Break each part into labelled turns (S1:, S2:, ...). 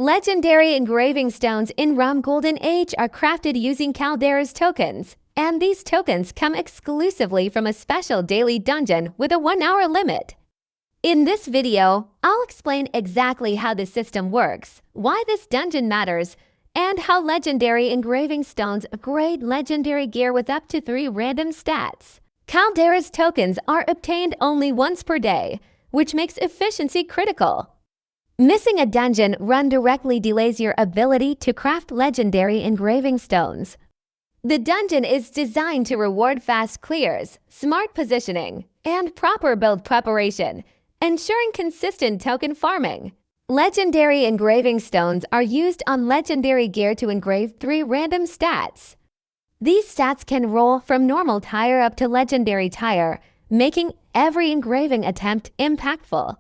S1: Legendary engraving stones in ROM Golden Age are crafted using Calderas Tokens, and these tokens come exclusively from a special daily dungeon with a 1-hour limit. In this video, I'll explain exactly how this system works, why this dungeon matters, and how legendary engraving stones upgrade legendary gear with up to 3 random stats. Calderas tokens are obtained only once per day, which makes efficiency critical. Missing a dungeon run directly delays your ability to craft legendary engraving stones. The dungeon is designed to reward fast clears, smart positioning, and proper build preparation, ensuring consistent token farming. Legendary engraving stones are used on legendary gear to engrave 3 random stats. These stats can roll from normal tire up to legendary tire, making every engraving attempt impactful.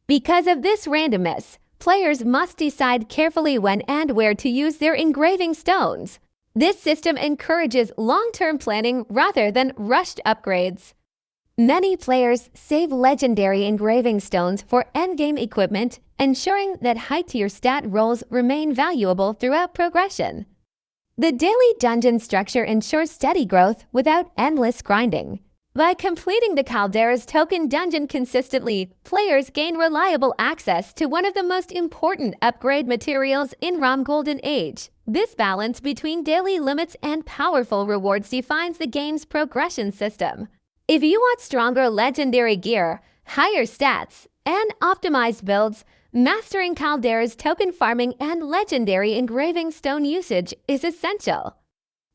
S1: Because of this randomness, players must decide carefully when and where to use their engraving stones. This system encourages long-term planning rather than rushed upgrades. Many players save legendary engraving stones for endgame equipment, ensuring that high-tier stat rolls remain valuable throughout progression. The daily dungeon structure ensures steady growth without endless grinding. By completing the Calderas token dungeon consistently, players gain reliable access to one of the most important upgrade materials in ROM Golden Age. This balance between daily limits and powerful rewards defines the game's progression system. If you want stronger legendary gear, higher stats, and optimized builds, mastering Calderas token farming and legendary engraving stone usage is essential.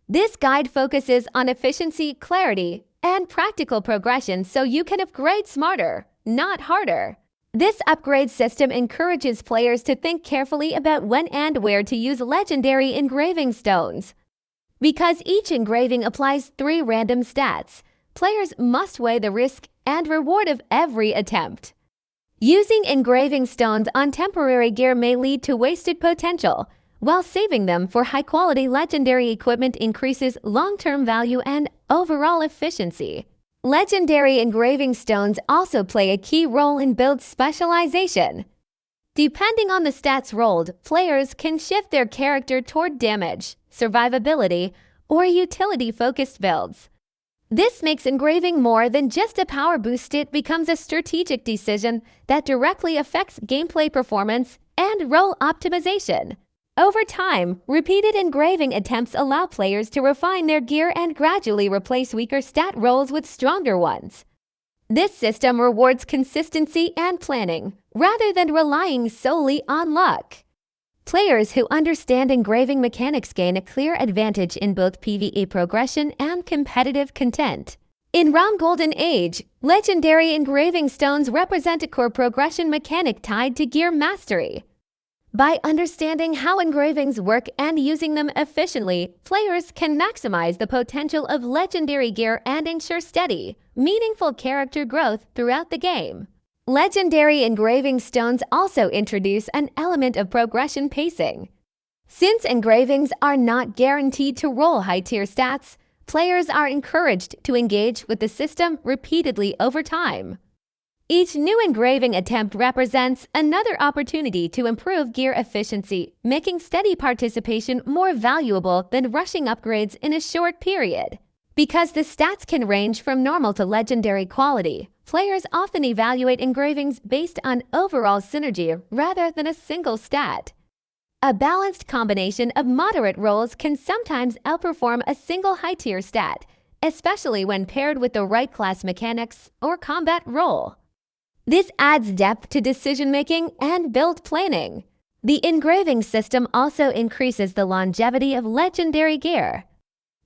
S1: This guide focuses on efficiency, clarity, and practical progression so you can upgrade smarter, not harder. This upgrade system encourages players to think carefully about when and where to use legendary engraving stones. Because each engraving applies 3 random stats, players must weigh the risk and reward of every attempt. Using engraving stones on temporary gear may lead to wasted potential, while saving them for high-quality legendary equipment increases long-term value and overall efficiency. Legendary engraving stones also play a key role in build specialization. Depending on the stats rolled, players can shift their character toward damage, survivability, or utility-focused builds. This makes engraving more than just a power boost. It becomes a strategic decision that directly affects gameplay performance and role optimization. Over time, repeated engraving attempts allow players to refine their gear and gradually replace weaker stat rolls with stronger ones. This system rewards consistency and planning, rather than relying solely on luck. Players who understand engraving mechanics gain a clear advantage in both PvE progression and competitive content. In ROM Golden Age, legendary engraving stones represent a core progression mechanic tied to gear mastery. By understanding how engravings work and using them efficiently, players can maximize the potential of legendary gear and ensure steady, meaningful character growth throughout the game. Legendary engraving stones also introduce an element of progression pacing. Since engravings are not guaranteed to roll high-tier stats, players are encouraged to engage with the system repeatedly over time. Each new engraving attempt represents another opportunity to improve gear efficiency, making steady participation more valuable than rushing upgrades in a short period. Because the stats can range from normal to legendary quality, players often evaluate engravings based on overall synergy rather than a single stat. A balanced combination of moderate rolls can sometimes outperform a single high-tier stat, especially when paired with the right class mechanics or combat role. This adds depth to decision-making and build planning. The engraving system also increases the longevity of legendary gear.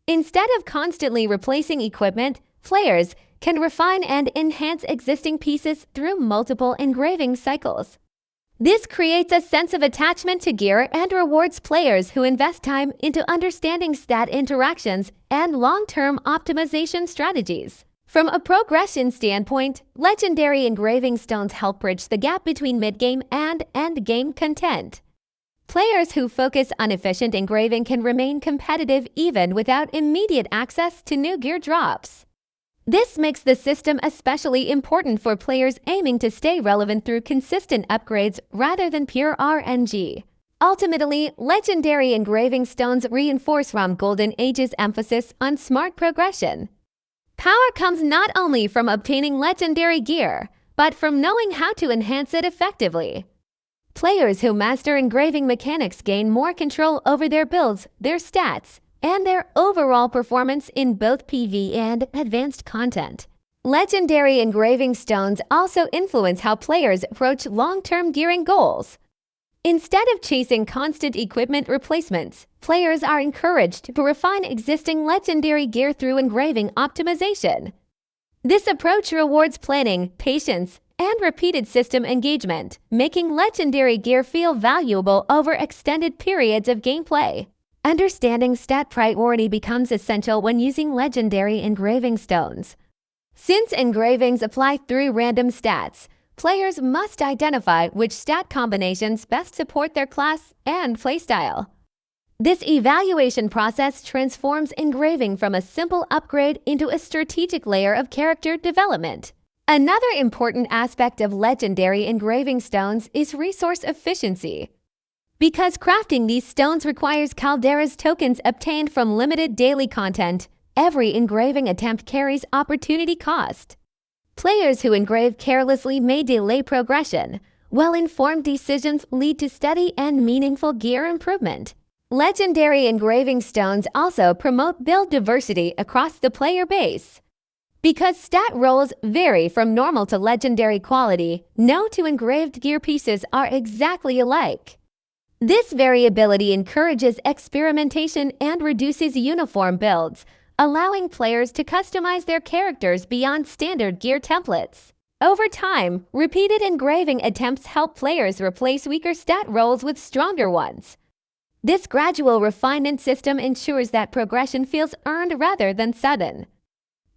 S1: Instead of constantly replacing equipment, players can refine and enhance existing pieces through multiple engraving cycles. This creates a sense of attachment to gear and rewards players who invest time into understanding stat interactions and long-term optimization strategies. From a progression standpoint, legendary engraving stones help bridge the gap between mid-game and end-game content. Players who focus on efficient engraving can remain competitive even without immediate access to new gear drops. This makes the system especially important for players aiming to stay relevant through consistent upgrades rather than pure RNG. Ultimately, Legendary Engraving Stones reinforce ROM Golden Age's emphasis on smart progression. Power comes not only from obtaining legendary gear, but from knowing how to enhance it effectively. Players who master engraving mechanics gain more control over their builds, their stats, and their overall performance in both PvE and advanced content. Legendary engraving stones also influence how players approach long-term gearing goals. Instead of chasing constant equipment replacements, players are encouraged to refine existing legendary gear through engraving optimization. This approach rewards planning, patience, and repeated system engagement, making legendary gear feel valuable over extended periods of gameplay. Understanding stat priority becomes essential when using legendary engraving stones. Since engravings apply through random stats, players must identify which stat combinations best support their class and playstyle. This evaluation process transforms engraving from a simple upgrade into a strategic layer of character development. Another important aspect of legendary engraving stones is resource efficiency. Because crafting these stones requires Calderas tokens obtained from limited daily content, every engraving attempt carries opportunity cost. Players who engrave carelessly may delay progression. Well-informed decisions lead to steady and meaningful gear improvement. Legendary engraving stones also promote build diversity across the player base. Because stat rolls vary from normal to legendary quality, no two engraved gear pieces are exactly alike. This variability encourages experimentation and reduces uniform builds, allowing players to customize their characters beyond standard gear templates. Over time, repeated engraving attempts help players replace weaker stat rolls with stronger ones. This gradual refinement system ensures that progression feels earned rather than sudden.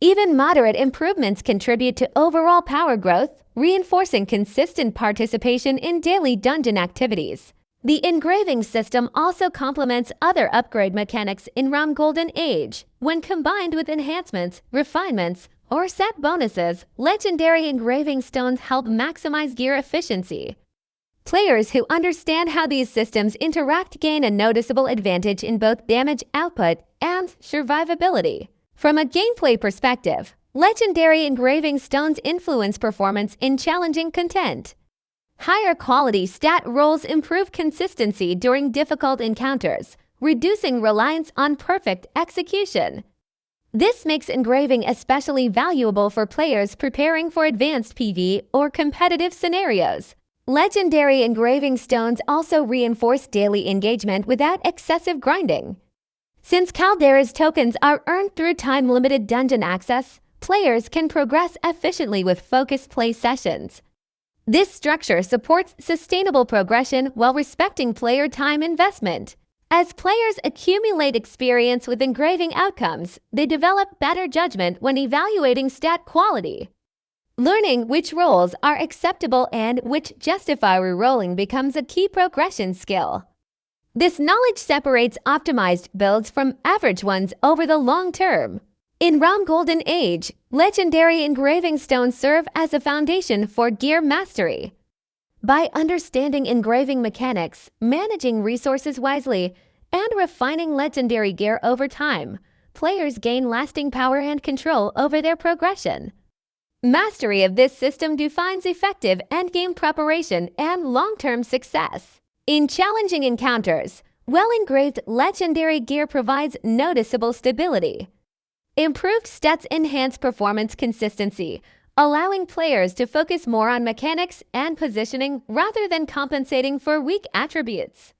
S1: Even moderate improvements contribute to overall power growth, reinforcing consistent participation in daily dungeon activities. The engraving system also complements other upgrade mechanics in ROM Golden Age. When combined with enhancements, refinements, or set bonuses, legendary engraving stones help maximize gear efficiency. Players who understand how these systems interact gain a noticeable advantage in both damage output and survivability. From a gameplay perspective, legendary engraving stones influence performance in challenging content. Higher quality stat rolls improve consistency during difficult encounters, reducing reliance on perfect execution. This makes engraving especially valuable for players preparing for advanced PvE or competitive scenarios. Legendary engraving stones also reinforce daily engagement without excessive grinding. Since Calderas tokens are earned through time-limited dungeon access, players can progress efficiently with focused play sessions. This structure supports sustainable progression while respecting player time investment. As players accumulate experience with engraving outcomes, they develop better judgment when evaluating stat quality. Learning which rolls are acceptable and which justify rerolling becomes a key progression skill. This knowledge separates optimized builds from average ones over the long term. In ROM Golden Age, legendary engraving stones serve as a foundation for gear mastery. By understanding engraving mechanics, managing resources wisely, and refining legendary gear over time, players gain lasting power and control over their progression. Mastery of this system defines effective endgame preparation and long-term success. In challenging encounters, well-engraved legendary gear provides noticeable stability. Improved stats enhance performance consistency, allowing players to focus more on mechanics and positioning rather than compensating for weak attributes.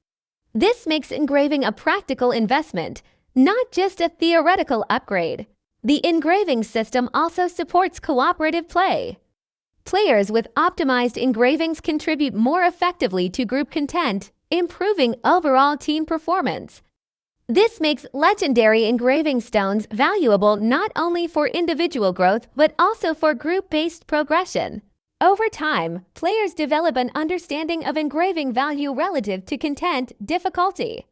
S1: This makes engraving a practical investment, not just a theoretical upgrade. The engraving system also supports cooperative play. Players with optimized engravings contribute more effectively to group content, improving overall team performance. This makes legendary engraving stones valuable not only for individual growth but also for group-based progression. Over time, players develop an understanding of engraving value relative to content difficulty.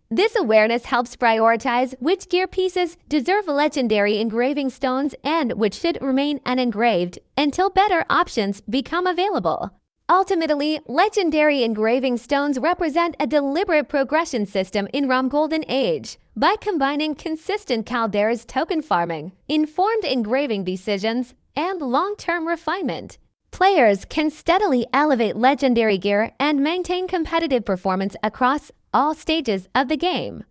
S1: This awareness helps prioritize which gear pieces deserve legendary engraving stones and which should remain unengraved until better options become available. Ultimately, Legendary Engraving Stones represent a deliberate progression system in ROM Golden Age. By combining consistent Calderas token farming, informed engraving decisions, and long-term refinement, players can steadily elevate legendary gear and maintain competitive performance across all stages of the game.